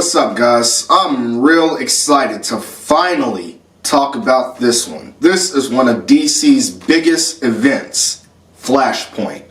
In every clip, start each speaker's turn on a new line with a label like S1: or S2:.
S1: What's up, guys? I'm real excited to finally talk about this one. This is one of DC's biggest events, Flashpoint.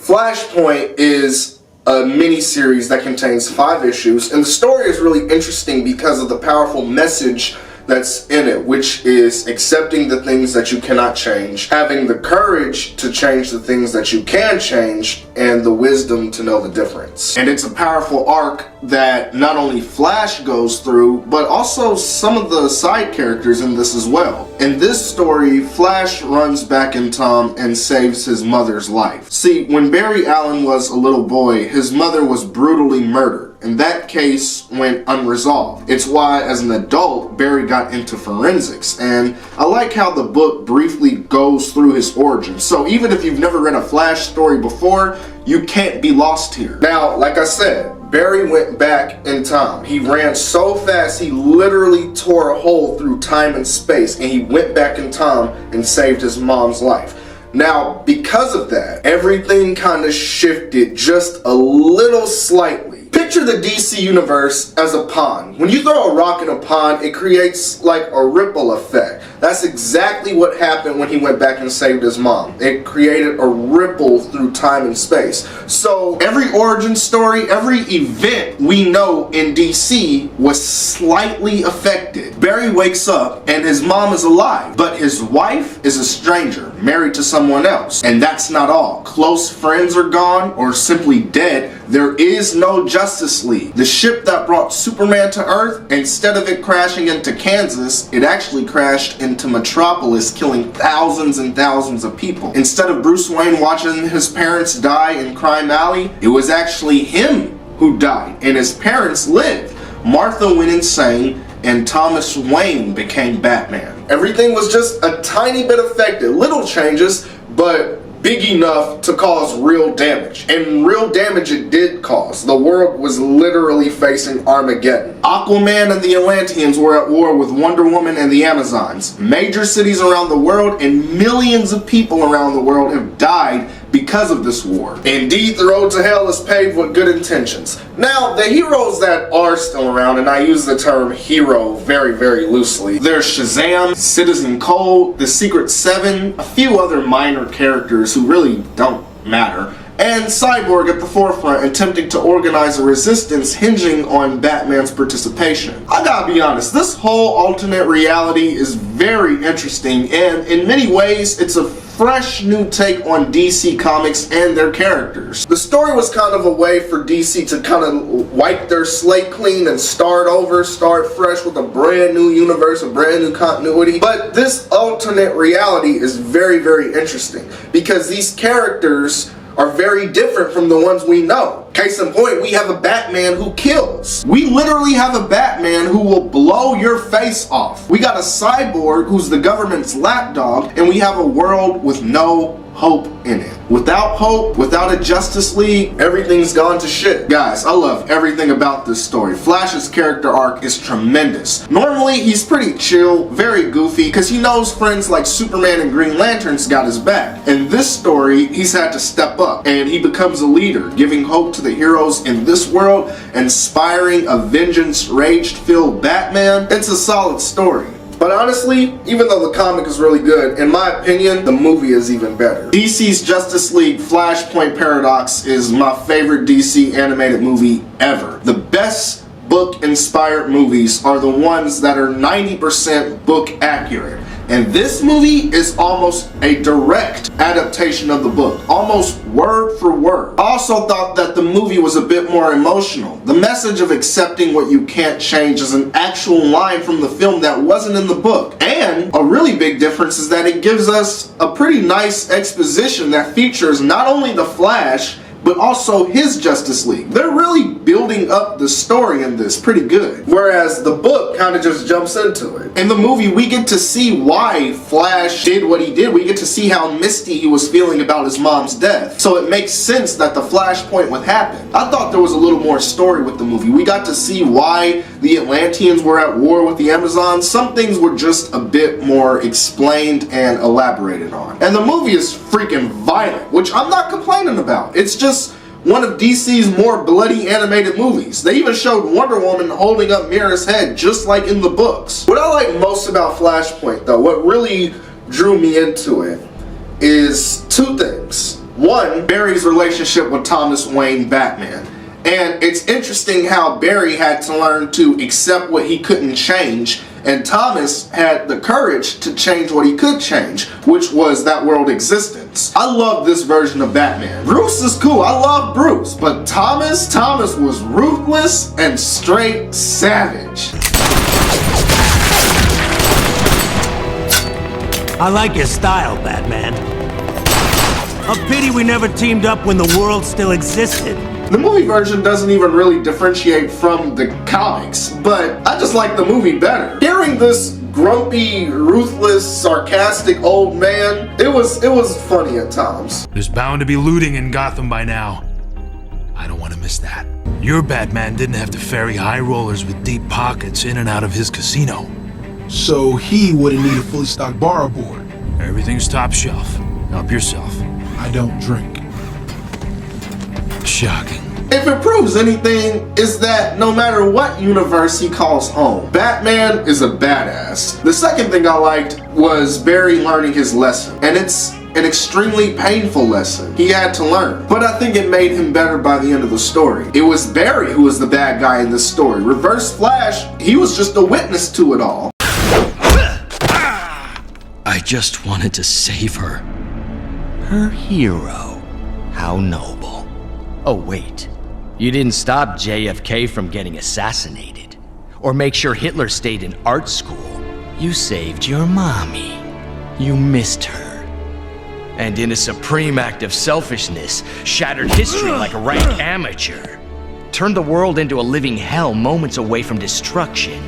S1: Flashpoint is a mini-series that contains 5 issues, and the story is really interesting because of the powerful message that's in it, which is accepting the things that you cannot change, having the courage to change the things that you can change, and the wisdom to know the difference. And it's a powerful arc that not only Flash goes through, but also some of the side characters in this as well. In this story, Flash runs back in time and saves his mother's life. See, when Barry Allen was a little boy, his mother was brutally murdered, and that case went unresolved. It's why, as an adult, Barry got into forensics, and I like how the book briefly goes through his origin. So even if you've never read a Flash story before, you can't be lost here. Now, like I said, Barry went back in time. He ran so fast, he literally tore a hole through time and space, and he went back in time and saved his mom's life. Now, because of that, everything kind of shifted just a little slightly. Picture the DC universe as a pond. When you throw a rock in a pond, it creates like a ripple effect. That's exactly what happened when he went back and saved his mom. It created a ripple through time and space. So every origin story, every event we know in DC was slightly affected. Barry wakes up and his mom is alive, but his wife is a stranger, married to someone else. And that's not all. Close friends are gone or simply dead. There is no Justice League. The ship that brought Superman to Earth, instead of it crashing into Kansas, it actually crashed into Metropolis, killing thousands and thousands of people. Instead of Bruce Wayne watching his parents die in Crime Alley, it was actually him who died, and his parents lived. Martha went insane, and Thomas Wayne became Batman. Everything was just a tiny bit affected, little changes, but big enough to cause real damage. And real damage it did cause. The world was literally facing Armageddon. Aquaman and the Atlanteans were at war with Wonder Woman and the Amazons. Major cities around the world and millions of people around the world have died because of this war. Indeed, the road to hell is paved with good intentions. Now, the heroes that are still around, and I use the term hero very, very loosely, there's Shazam, Citizen Cold, the Secret Seven, a few other minor characters who really don't matter, and Cyborg at the forefront attempting to organize a resistance hinging on Batman's participation. I gotta be honest, this whole alternate reality is very interesting, and in many ways it's a fresh new take on DC Comics and their characters. The story was kind of a way for DC to kind of wipe their slate clean and start over, start fresh with a brand new universe, a brand new continuity. But this alternate reality is very, very interesting because these characters are very different from the ones we know. Case in point, we have a Batman who kills. We literally have a Batman who will blow your face off. We got a Cyborg who's the government's lapdog, and we have a world with no hope in it. Without hope, without a Justice League, everything's gone to shit. Guys, I love everything about this story. Flash's character arc is tremendous. Normally, he's pretty chill, very goofy, because he knows friends like Superman and Green Lantern's got his back. In this story, he's had to step up, and he becomes a leader, giving hope to the heroes in this world, inspiring a vengeance-rage-filled Batman. It's a solid story. But honestly, even though the comic is really good, in my opinion, the movie is even better. DC's Justice League Flashpoint Paradox is my favorite DC animated movie ever. The best book-inspired movies are the ones that are 90% book accurate. And this movie is almost a direct adaptation of the book, almost word for word. I also thought that the movie was a bit more emotional. The message of accepting what you can't change is an actual line from the film that wasn't in the book. And a really big difference is that it gives us a pretty nice exposition that features not only the Flash, but also his Justice League. They're really building up the story in this pretty good, whereas the book kind of just jumps into it. In the movie, we get to see why Flash did what he did. We get to see how misty he was feeling about his mom's death, so it makes sense that the Flashpoint would happen. I thought there was a little more story with the movie. We got to see why the Atlanteans were at war with the Amazons. Some things were just a bit more explained and elaborated on. And the movie is freaking violent, which I'm not complaining about. It's just one of DC's more bloody animated movies. They even showed Wonder Woman holding up Mira's head just like in the books. What I like most about Flashpoint though, what really drew me into it, is two things. One, Barry's relationship with Thomas Wayne Batman. And it's interesting how Barry had to learn to accept what he couldn't change, and Thomas had the courage to change what he could change, which was that world existence. I love this version of Batman. Bruce is cool, I love Bruce, but Thomas was ruthless and straight savage.
S2: I like your style, Batman. A pity we never teamed up when the world still existed.
S1: The movie version doesn't even really differentiate from the comics, but I just like the movie better. Hearing this grumpy, ruthless, sarcastic old man, it was funny at times.
S3: There's bound to be looting in Gotham by now. I don't want to miss that. Your Batman didn't have to ferry high rollers with deep pockets in and out of his casino.
S4: So he wouldn't need a fully stocked bar aboard.
S3: Everything's top shelf. Help yourself.
S4: I don't drink.
S3: Shocking.
S1: If it proves anything, is that no matter what universe he calls home, Batman is a badass. The second thing I liked was Barry learning his lesson, and it's an extremely painful lesson he had to learn, but I think it made him better by the end of the story. It was Barry who was the bad guy in this story. Reverse Flash, he was just a witness to it all.
S5: I just wanted to save her. Her hero. How noble. Oh wait, you didn't stop JFK from getting assassinated, or make sure Hitler stayed in art school. You saved your mommy. You missed her. And in a supreme act of selfishness, shattered history like a rank amateur. Turned the world into a living hell moments away from destruction.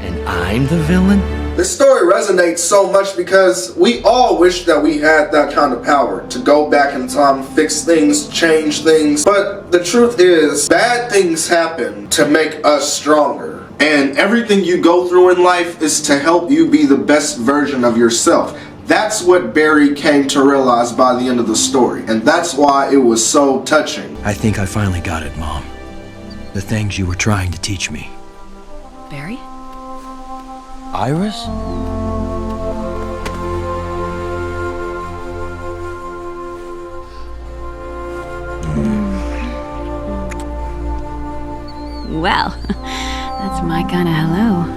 S5: And I'm the villain?
S1: This story resonates so much because we all wish that we had that kind of power to go back in time, fix things, change things. But the truth is, bad things happen to make us stronger. And everything you go through in life is to help you be the best version of yourself. That's what Barry came to realize by the end of the story. And that's why it was so touching.
S5: I think I finally got it, Mom. The things you were trying to teach me.
S6: Barry?
S5: Iris?
S6: Well, that's my kind of hello.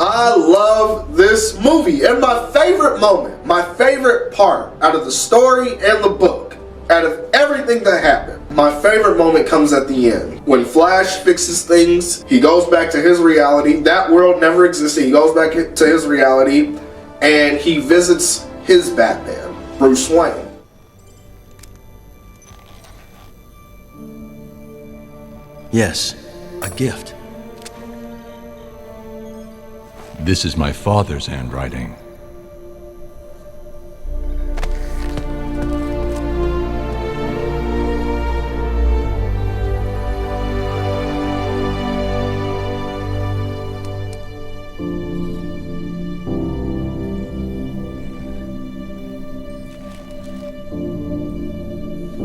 S1: I love this movie, and my favorite moment, my favorite part out of the story and the book, out of everything that happened, my favorite moment comes at the end. When Flash fixes things, he goes back to his reality. That world never existed. He goes back to his reality, and he visits his Batman, Bruce Wayne.
S5: Yes, a gift.
S7: This is my father's handwriting.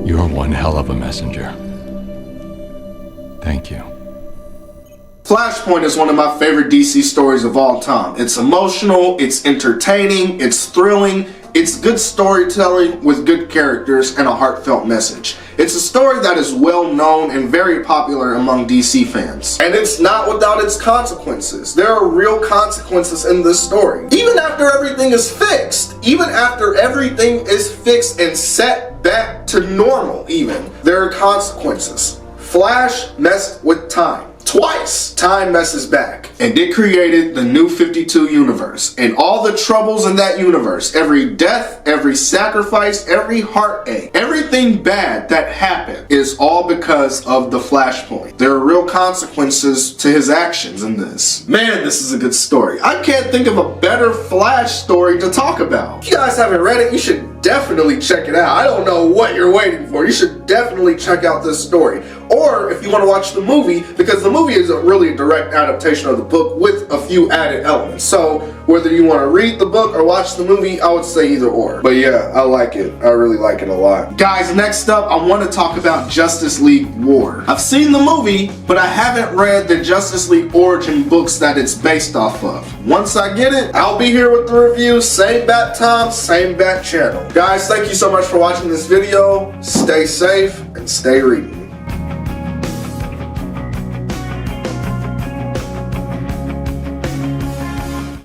S7: You're one hell of a messenger. Thank you.
S1: Flashpoint is one of my favorite DC stories of all time. It's emotional, it's entertaining, it's thrilling, it's good storytelling with good characters and a heartfelt message. It's a story that is well known and very popular among DC fans. And it's not without its consequences. There are real consequences in this story. Even after everything is fixed, and set back to normal even, there are consequences. Flash messed with time. twice. Time messes back, and it created the New 52 universe, and all the troubles in that universe, every death, every sacrifice, every heartache, everything bad that happened is all because of the Flashpoint. There are real consequences to his actions in this. Man, this is a good story. I can't think of a better Flash story to talk about. If you guys haven't read it, you should definitely check it out. I don't know what you're waiting for. You should definitely check out this story. Or if you want to watch the movie, because the movie is a really direct adaptation of the book with a few added elements. So whether you want to read the book or watch the movie, I would say either or. But yeah, I like it. I really like it a lot. Guys, next up, I want to talk about Justice League War. I've seen the movie, but I haven't read the Justice League origin books that it's based off of. Once I get it, I'll be here with the review. Same bat time, same bat channel. Guys, thank you so much for watching this video. Stay safe and stay reading.